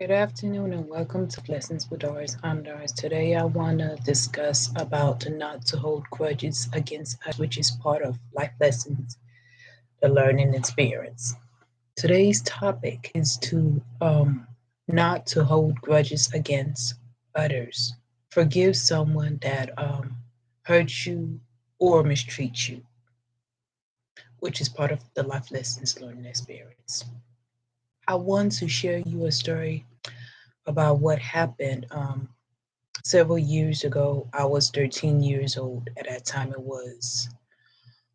Good afternoon and welcome to Lessons with Doris. I'm Doris. Today I want to discuss about not to hold grudges against others, which is part of life lessons, the learning experience. Today's topic is to not to hold grudges against others. Forgive someone that hurt you or mistreats you, which is part of the life lessons learning experience. I want to share you a story about what happened several years ago. I was 13 years old. At that time, it was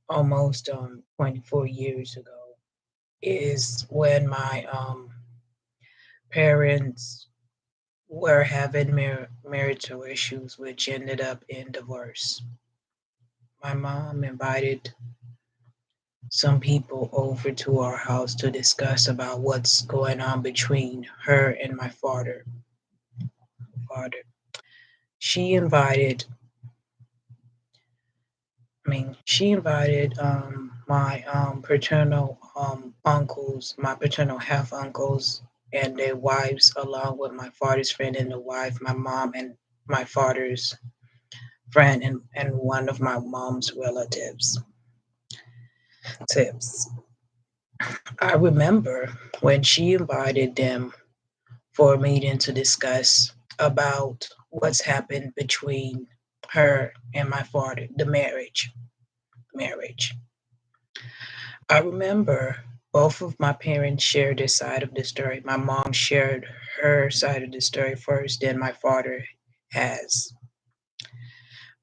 almost 24 years ago. Is when my parents were having marital issues, which ended up in divorce. My mom invited some people over to our house to discuss about what's going on between her and my father. She invited she invited my paternal uncles, my paternal half uncles, and their wives, along with my father's friend and the wife, my mom, and my father's friend, and one of my mom's relatives. Tips. I remember when she invited them for a meeting to discuss about what's happened between her and my father, the marriage. I remember both of my parents shared their side of the story. My mom shared her side of the story first, then my father has.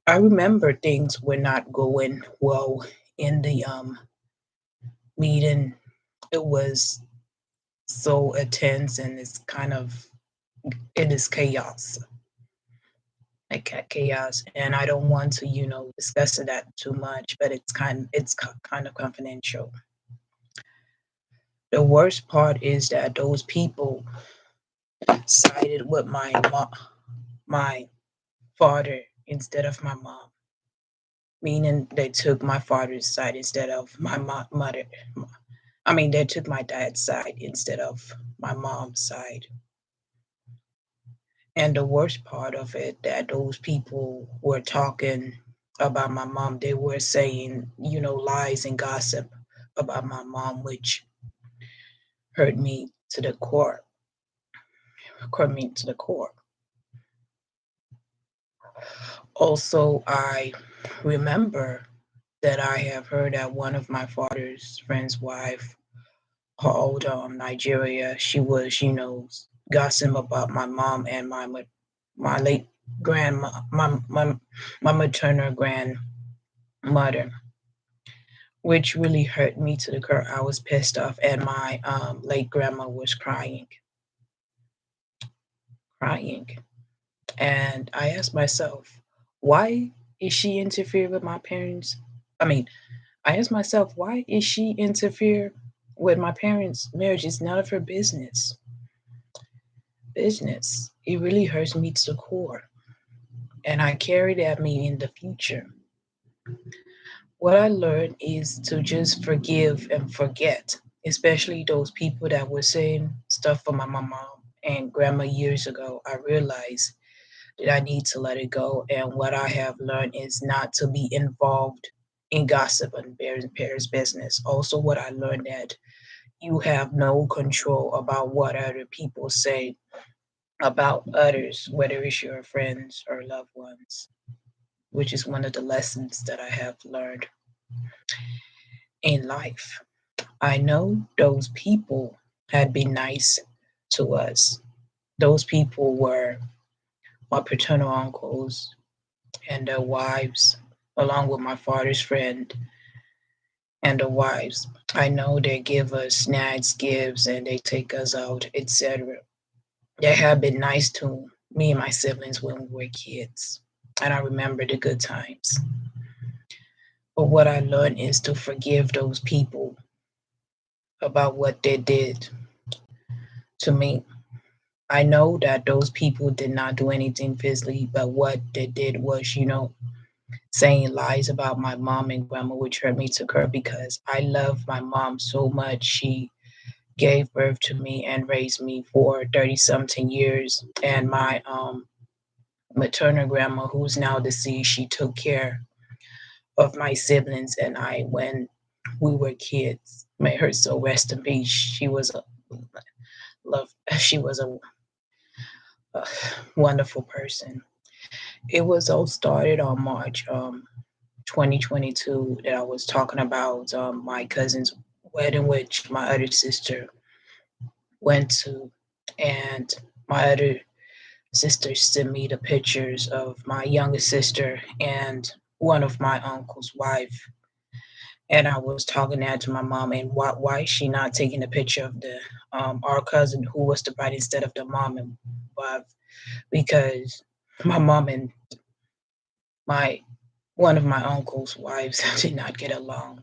I remember things were not going well in the meeting. It was so intense and it is chaos. Chaos, and I don't want to, discuss that too much, but kind of confidential. The worst part is that those people sided with my father instead of my mom, meaning they took my father's side instead of my mother. They took my dad's side instead of my mom's side. And the worst part of it, that those people were talking about my mom. They were saying, lies and gossip about my mom, which hurt me to the core. Hurt me to the core. Also, I remember that I have heard that one of my father's friend's wife called Nigeria. She was, gossiping about my mom and my late grandma, my maternal grandmother, which really hurt me to the core. I was pissed off, and my late grandma was crying, and I asked myself, why is she interfere with my parents? I mean, I asked myself, why is she interfere with my parents' marriage? It's none of her business. It really hurts me to the core, and I carry that me in the future. What I learned is to just forgive and forget, especially those people that were saying stuff for my mom and grandma years ago. I realized that I need to let it go, and what I have learned is not to be involved in gossip and parents' business. Also, what I learned that you have no control about what other people say about others, whether it's your friends or loved ones, which is one of the lessons that I have learned in life. I know those people had been nice to us. Those people were my paternal uncles and their wives, along with my father's friend and their wives. I know they give us snacks, gifts, and they take us out, etc. They have been nice to me and my siblings when we were kids, and I remember the good times. But what I learned is to forgive those people about what they did to me. I know that those people did not do anything physically, but what they did was, saying lies about my mom and grandma, which hurt me to her because I love my mom so much. She gave birth to me and raised me for 30 something years. And my maternal grandma, who's now deceased, she took care of my siblings and I when we were kids. May her soul rest in peace. She was a love. She was a wonderful person. It was all started on March 2022 that I was talking about my cousin's wedding, which my other sister went to, and my other sister sent me the pictures of my youngest sister and one of my uncle's wife. And I was talking that to my mom, and why is she not taking a picture of the our cousin who was the bride instead of the mom and wife? Because my mom and my one of my uncle's wives did not get along.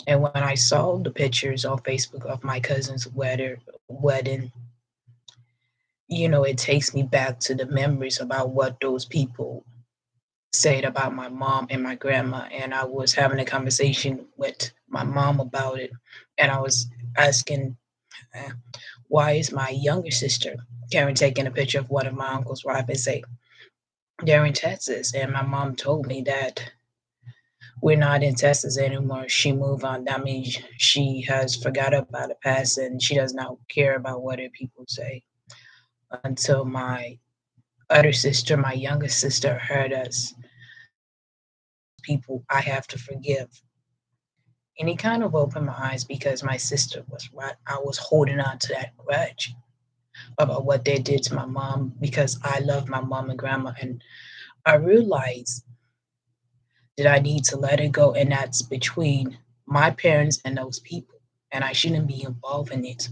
And when I saw the pictures on Facebook of my cousin's wedding, it takes me back to the memories about what those people said about my mom and my grandma. And I was having a conversation with my mom about it. And I was asking, uh, why is my younger sister, Karen, taking a picture of one of my uncle's wife and say, they're in Texas? And my mom told me that we're not in Texas anymore. She moved on. That means she has forgot about the past and she does not care about what other people say. Until my other sister, my youngest sister, heard us people I have to forgive. And it kind of opened my eyes because my sister was right. I was holding on to that grudge about what they did to my mom because I love my mom and grandma. And I realized that I need to let it go. And that's between my parents and those people. And I shouldn't be involved in it,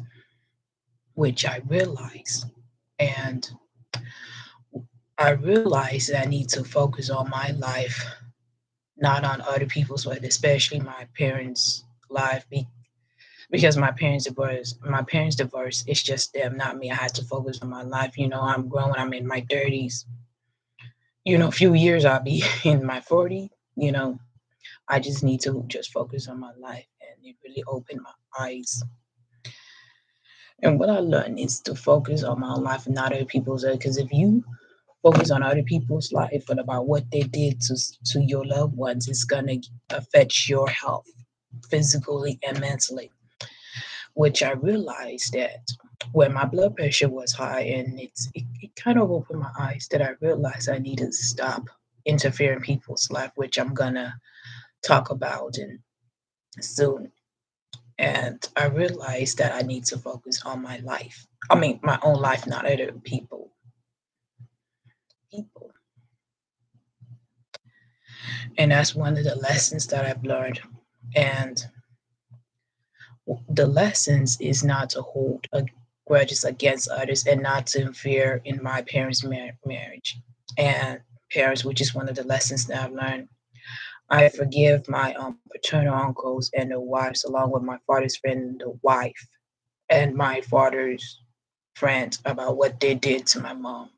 which I realized. And I realized that I need to focus on my life, not on other people's life, especially my parents' life. Because my parents divorced, it's just them, not me. I had to focus on my life. I'm growing, I'm in my 30s. A few years I'll be in my 40s. you know I just need to just focus on my life, and it really opened my eyes. And what I learned is to focus on my life and not other people's, because if you focus on other people's life and about what they did to your loved ones, it's gonna affect your health physically and mentally. Which I realized that when my blood pressure was high, and it kind of opened my eyes that I realized I needed to stop interfering in people's life, which I'm gonna talk about and soon. And I realized that I need to focus on my life. I mean, my own life, not other people. And that's one of the lessons that I've learned. And the lessons is not to hold grudges against others and not to interfere in my parents' marriage and parents, which is one of the lessons that I've learned. I forgive my paternal uncles and their wives, along with my father's friend, the wife, and my father's friends about what they did to my mom.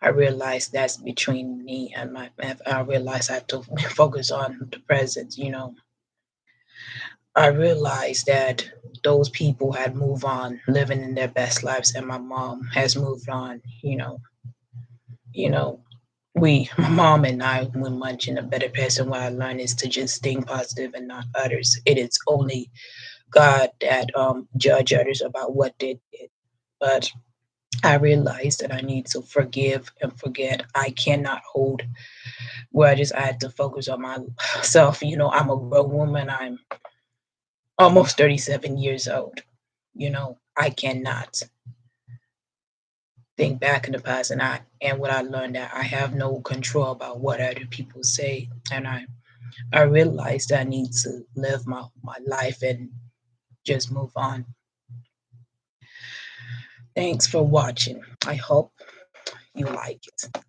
I realized that's between me and I realized I have to focus on the present. I realized that those people had moved on, living in their best lives, and my mom has moved on. You know, my mom and I, we're much in a better place. And what I learned is to just think positive and not others. It is only God that judge others about what they did. But I realized that I need to forgive and forget. I cannot hold grudges. I had to focus on myself. I'm a grown woman. I'm almost 37 years old. I cannot think back in the past, and what I learned that I have no control about what other people say. And I realized I need to live my life and just move on. Thanks for watching. I hope you like it.